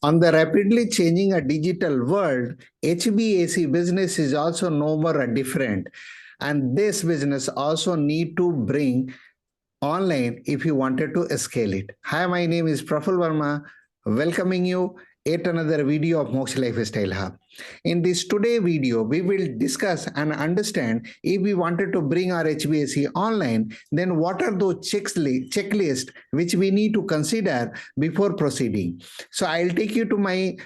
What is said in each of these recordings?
On the rapidly changing a digital world, HVAC business is also no more different. And this business also need to bring online if you wanted to scale it. Hi, my name is Praful Varma, welcoming you yet another video of Moksh Lifestyle Hub. In this today video, we will discuss and understand if we wanted to bring our HVAC online, then what are those checklists which we need to consider before proceeding. So I'll take you to my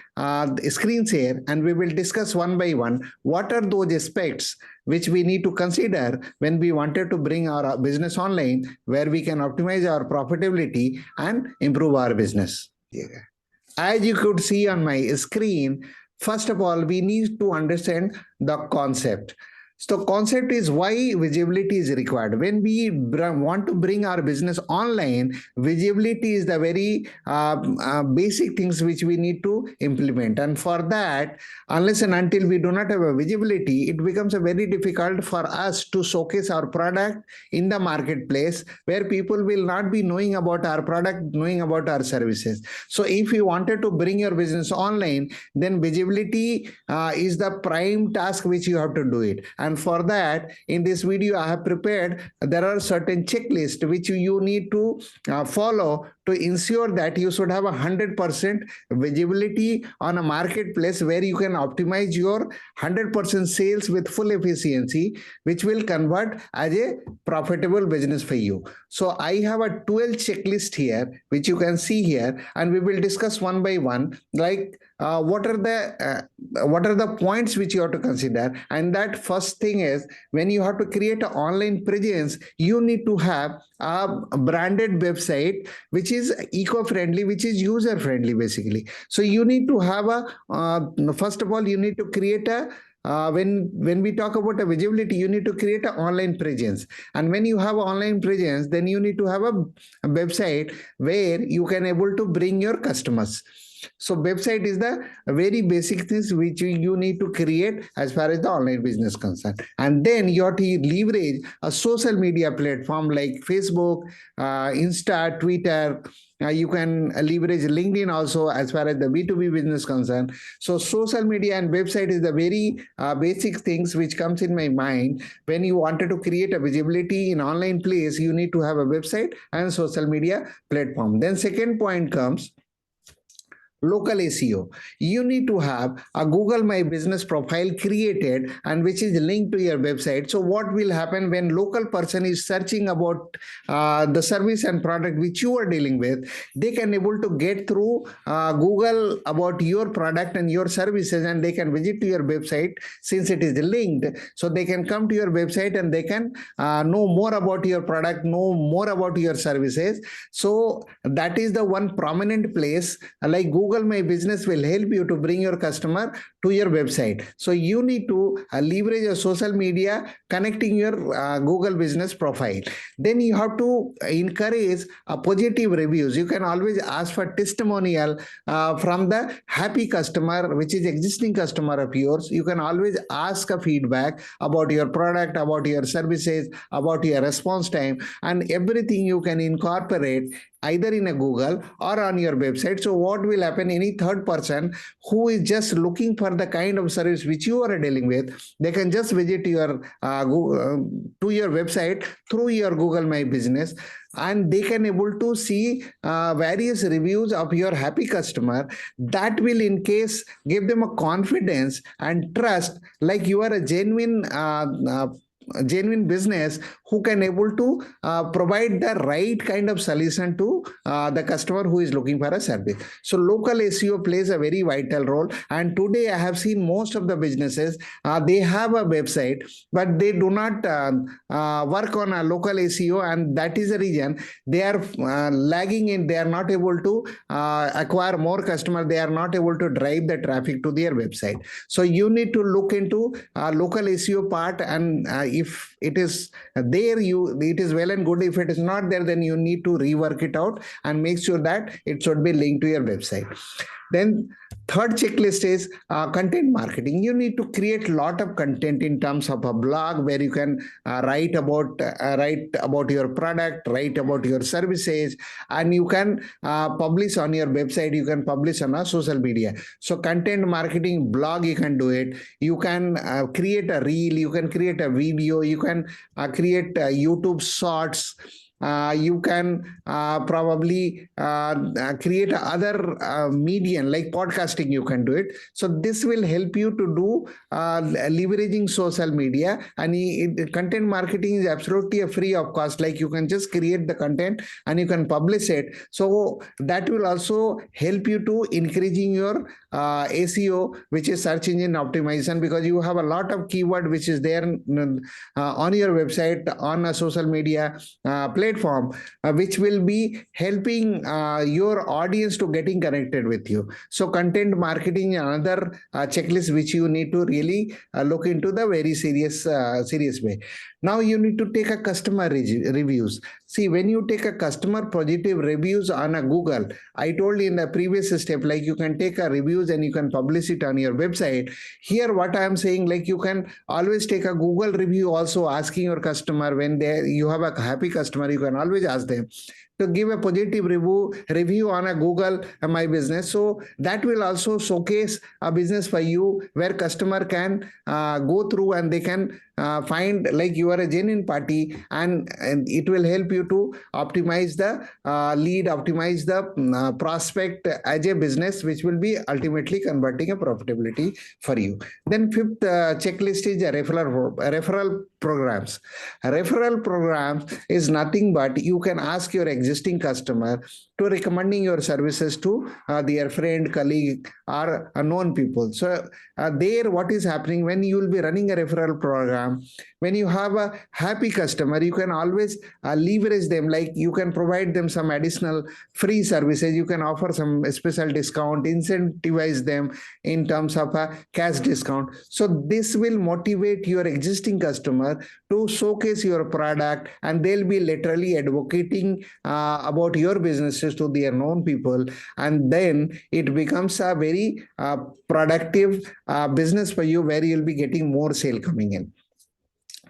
screen share and we will discuss one by one what are those aspects which we need to consider when we wanted to bring our business online, where we can optimize our profitability and improve our business. As you could see on my screen, first of all, we need to understand the concept. So concept is why visibility is required. When we want to bring our business online, visibility is the very basic things which we need to implement. And for that, unless and until we do not have a visibility, it becomes a very difficult for us to showcase our product in the marketplace, where people will not be knowing about our product, knowing about our services. So if you wanted to bring your business online, then visibility is the prime task which you have to do it. And for that, in this video, I have prepared, there are certain checklists which you need to follow to ensure that you should have 100% visibility on a marketplace where you can optimize your 100% sales with full efficiency, which will convert as a profitable business for you. So I have a 12 checklist here, which you can see here, and we will discuss one by one, like what are the points which you have to consider. And that first thing is, when you have to create an online presence, you need to have a branded website which is eco-friendly, which is user-friendly basically. So you need to have first of all, you need to create a when we talk about a visibility, you need to create an online presence. And when you have an online presence, then you need to have a website where you can able to bring your customers. So website is the very basic things which you need to create as far as the online business concerned. And then you have to leverage a social media platform like Facebook, Insta, Twitter. You can leverage LinkedIn also as far as the B2B business concerned. So social media and website is the very basic things which comes in my mind. When you wanted to create a visibility in online place, you need to have a website and social media platform. Then second point comes local SEO. You need to have a Google My Business profile created and which is linked to your website. So what will happen when local person is searching about the service and product which you are dealing with, they can able to get through Google about your product and your services, and they can visit to your website since it is linked. So they can come to your website and they can know more about your product, know more about your services. So that is the one prominent place, like Google My Business will help you to bring your customer to your website. So you need to leverage your social media connecting your Google business profile. Then you have to encourage positive reviews. You can always ask for testimonial from the happy customer, which is existing customer of yours. You can always ask a feedback about your product, about your services, about your response time, and everything you can incorporate either in a Google or on your website. So what will happen, any third person who is just looking for the kind of service which you are dealing with, they can just visit your to your website through your Google My Business, and they can able to see various reviews of your happy customer. That will in case give them a confidence and trust, like you are a genuine business who can able to provide the right kind of solution to the customer who is looking for a service. So local SEO plays a very vital role. And today I have seen most of the businesses, they have a website, but they do not work on a local SEO, and that is the reason they are lagging in. They are not able to acquire more customers. They are not able to drive the traffic to their website. So you need to look into local SEO part, and if it is there, it is well and good. If it is not there, then you need to rework it out and make sure that it should be linked to your website. Then Third checklist is content marketing. You need to create a lot of content in terms of a blog where you can write about your product, write about your services, and you can publish on your website. You can publish on a social media. So content marketing blog, you can do it. You can create a reel. You can create a video. You can create YouTube shorts. You can probably create other medium like podcasting. You can do it. So this will help you to do leveraging social media, and content marketing is absolutely a free of cost. Like you can just create the content and you can publish it. So that will also help you to increasing your SEO, which is search engine optimization, because you have a lot of keyword which is there on your website, on a social media platform, which will be helping your audience to getting connected with you. So content marketing, another checklist which you need to really look into the very serious way. Now you need to take a customer reviews. See, when you take a customer positive reviews on a Google, I told you in the previous step, like you can take a reviews and you can publish it on your website. Here, what I am saying, like you can always take a Google review also, asking your customer, when you have a happy customer, you can always ask them to give a positive review on a Google My Business. So that will also showcase a business for you, where customer can go through and they can find like you are a genuine party, and it will help you to optimize the lead, optimize the prospect as a business, which will be ultimately converting a profitability for you. Then fifth checklist is a referral programs. Referral programs is nothing but you can ask your existing customer to recommending your services to their friend, colleague, or known people. So there, what is happening when you will be running a referral program, when you have a happy customer, you can always leverage them. Like you can provide them some additional free services. You can offer some special discount, incentivize them in terms of a cash discount. So this will motivate your existing customer to showcase your product, and they'll be literally advocating about your businesses to their known people, and then it becomes a very productive business for you, where you'll be getting more sale coming in.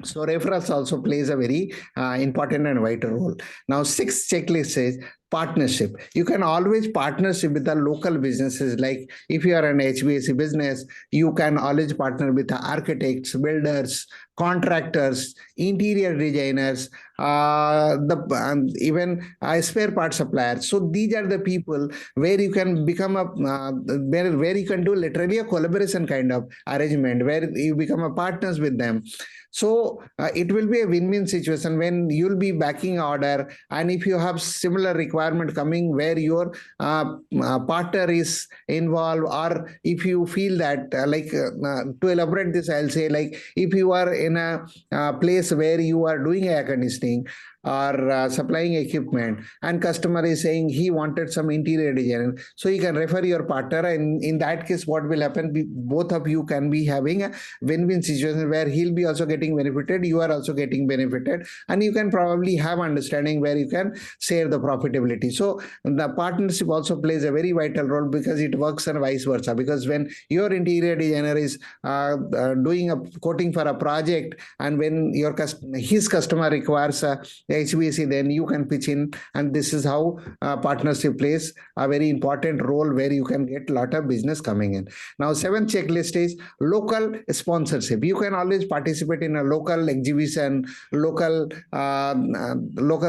So referrals also plays a very important and vital role. Now, sixth checklist is partnership. You can always partnership with the local businesses. Like if you are an HVAC business, you can always partner with the architects, builders, contractors, interior designers, even spare part suppliers. So these are the people where you can become a where you can do literally a collaboration kind of arrangement, where you become a partners with them. So it will be a win-win situation when you'll be backing order, and if you have similar requirement coming where your partner is involved, or if you feel that to elaborate this, I'll say, like if you are in a place where you are doing air conditioning or supplying equipment, and customer is saying he wanted some interior design, so you can refer your partner, and in that case what will happen, both of you can be having a win-win situation where he'll be also getting benefited, you are also getting benefited, and you can probably have understanding where you can share the profitability. So the partnership also plays a very vital role, because it works and vice versa, because when your interior designer is doing a quoting for a project, and when his customer requires HVAC, then you can pitch in, and this is how partnership plays a very important role, where you can get a lot of business coming in. Now, seventh checklist is local sponsorship. You can always participate in a local exhibition, local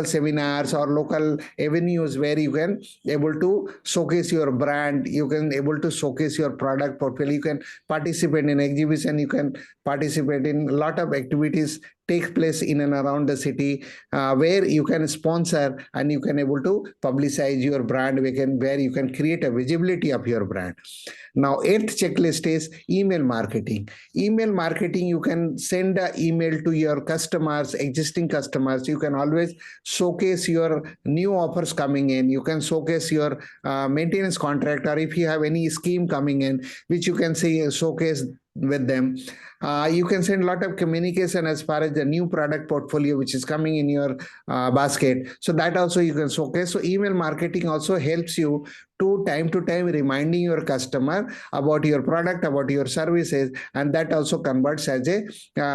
seminars, or local avenues where you can able to showcase your brand. You can able to showcase your product portfolio. You can participate in exhibition. You can participate in a lot of activities take place in and around the city, where you can sponsor and you can able to publicize your brand, where you can create a visibility of your brand. Now, eighth checklist is email marketing. Email marketing, you can send an email to your customers, existing customers. You can always showcase your new offers coming in. You can showcase your maintenance contract, or if you have any scheme coming in, which you can showcase with them. You can send a lot of communication as far as the new product portfolio which is coming in your basket. So that also you can showcase. So email marketing also helps you to time reminding your customer about your product, about your services, and that also converts as a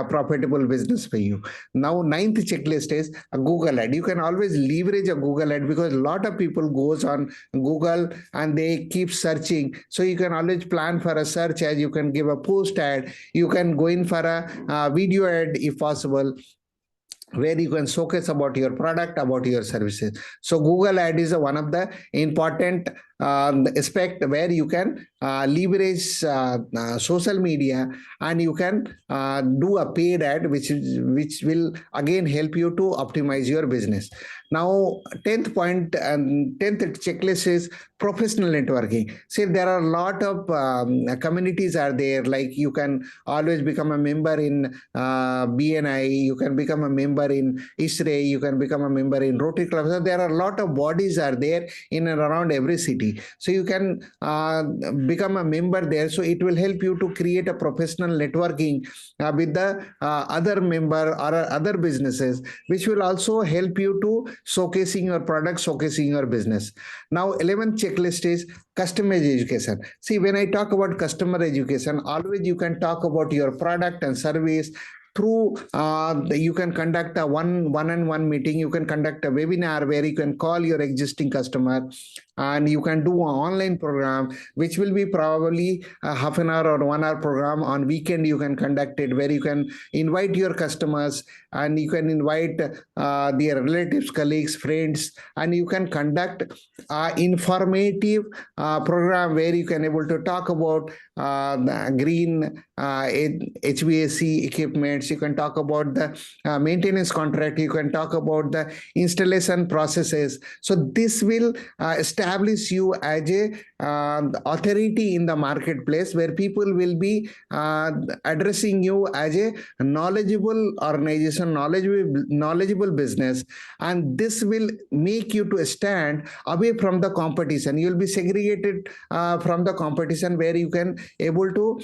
profitable business for you. Now, ninth checklist is a Google ad. You can always leverage a Google ad because a lot of people goes on Google and they keep searching. So you can always plan for a search ad. You can give a post ad. You can go in for a video ad if possible, where you can showcase about your product, about your services. So Google ad is one of the important aspect where you can leverage social media, and you can do a paid ad, which will again help you to optimize your business. Now, 10th point and 10th checklist is professional networking. See, there are a lot of communities are there. Like you can always become a member in BNI, you can become a member in ISRE, you can become a member in Rotary Club. So there are a lot of bodies are there in and around every city. So you can become a member there. So it will help you to create a professional networking with the other member or other businesses, which will also help you to showcasing your product, showcasing your business. Now, 11th checklist is customer education. See, when I talk about customer education, always you can talk about your product and service through you can conduct a one-on-one meeting, you can conduct a webinar where you can call your existing customer, and you can do an online program which will be probably a half an hour or 1 hour program. On weekend you can conduct it where you can invite your customers, and you can invite their relatives, colleagues, friends, and you can conduct informative program where you can able to talk about the green HVAC equipments. You can talk about the maintenance contract. You can talk about the installation processes. So this will establish you as a authority in the marketplace, where people will be addressing you as a knowledgeable organization, knowledgeable business, and this will make you to stand away from the competition. You'll be segregated from the competition, where you can able to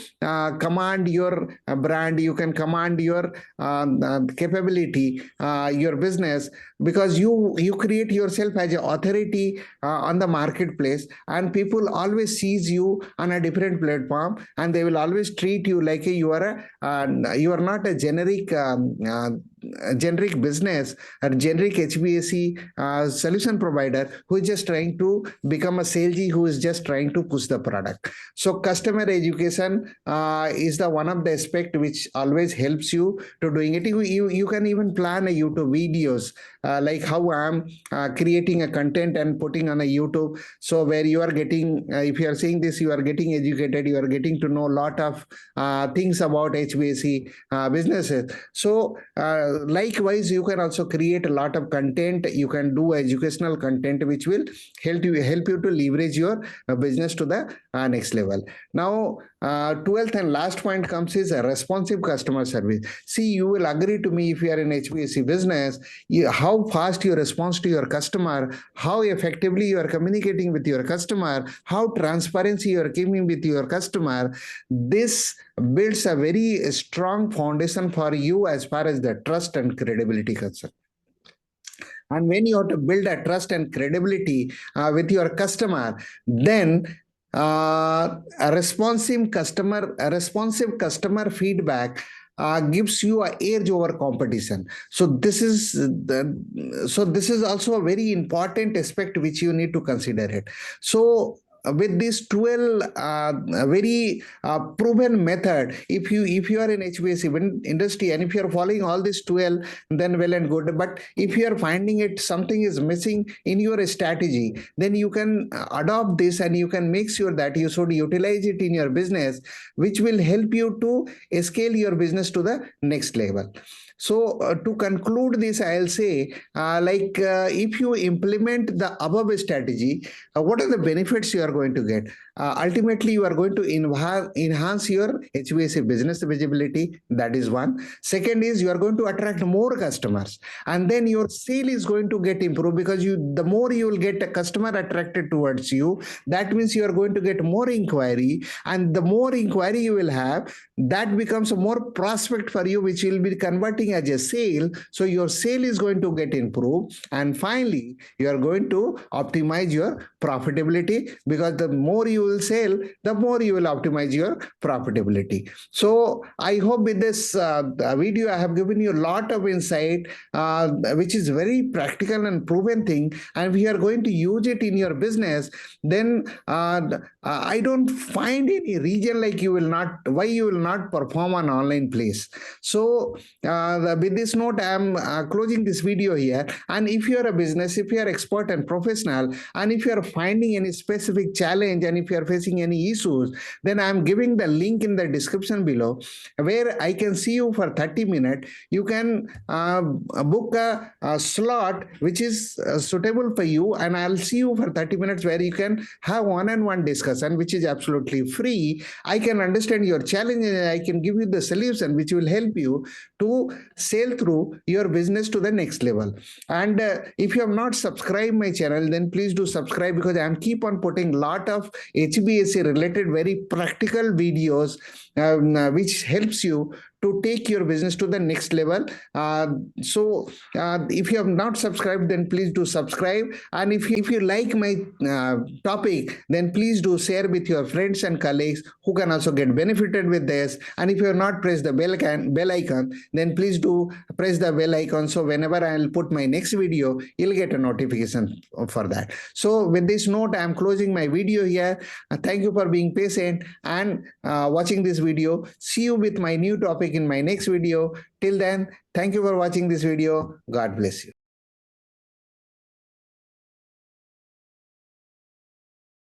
command your brand, you can command your capability, your business, because you create yourself as an authority on the marketplace, and people always sees you on a different platform, and they will always treat you like you are not a generic business or generic HVAC solution provider who is just trying to become a salesy, who is just trying to push the product. So customer education is the one of the aspect which always helps you to doing it. You can even plan a YouTube videos like how I'm creating a content and putting on a YouTube. So where you are getting, if you are seeing this, you are getting educated, you are getting to know a lot of things about HVAC businesses. So likewise, you can also create a lot of content. You can do educational content which will help you to leverage your business to the next level. Now, 12th and last point comes is a responsive customer service. See, you will agree to me, if you are in HVAC business, how fast you respond to your customer, how effectively you are communicating with your customer, how transparency you are keeping with your customer. This builds a very strong foundation for you as far as the trust and credibility concerned. And when you have to build a trust and credibility with your customer, then a responsive customer feedback gives you an edge over competition. So this is also a very important aspect which you need to consider it. So with this 12 very proven method, if you are in HVAC industry and if you are following all these 12, then well and good. But if you are finding it something is missing in your strategy, then you can adopt this and you can make sure that you should utilize it in your business, which will help you to scale your business to the next level. So to conclude this, I'll say if you implement the above strategy, what are the benefits you are going to get? Ultimately, you are going to enhance your HVAC business visibility. That is one. Second is you are going to attract more customers, and then your sale is going to get improved, because the more you will get a customer attracted towards you, that means you are going to get more inquiry, and the more inquiry you will have, that becomes a more prospect for you, which will be converting as a sale. So your sale is going to get improved. And finally, you are going to optimize your profitability, because the more you will sell, the more you will optimize your profitability. So I hope with this video, I have given you a lot of insight, which is very practical and proven thing. And we are going to use it in your business. Then I don't find any reason like why you will not perform on online place. So with this note, I am closing this video here. And if you are a business, if you are expert and professional, and if you are finding any specific challenge, and if you are facing any issues, then I am giving the link in the description below, where I can see you for 30 minutes. You can book a slot which is suitable for you, and I'll see you for 30 minutes, where you can have one-on-one discussion, which is absolutely free. I can understand your challenge, and I can give you the solution which will help you to sail through your business to the next level. And if you have not subscribed my channel, then please do subscribe, because I'm keep on putting lot of HVAC related very practical videos, which helps you to take your business to the next level. So if you have not subscribed, then please do subscribe. And if you like my topic, then please do share with your friends and colleagues who can also get benefited with this. And if you have not pressed the bell icon, then please do press the bell icon. So whenever I'll put my next video, you'll get a notification for that. So with this note, I'm closing my video here. Thank you for being patient and watching this video. See you with my new topic in my next video. Till then, thank you for watching this video. God bless you.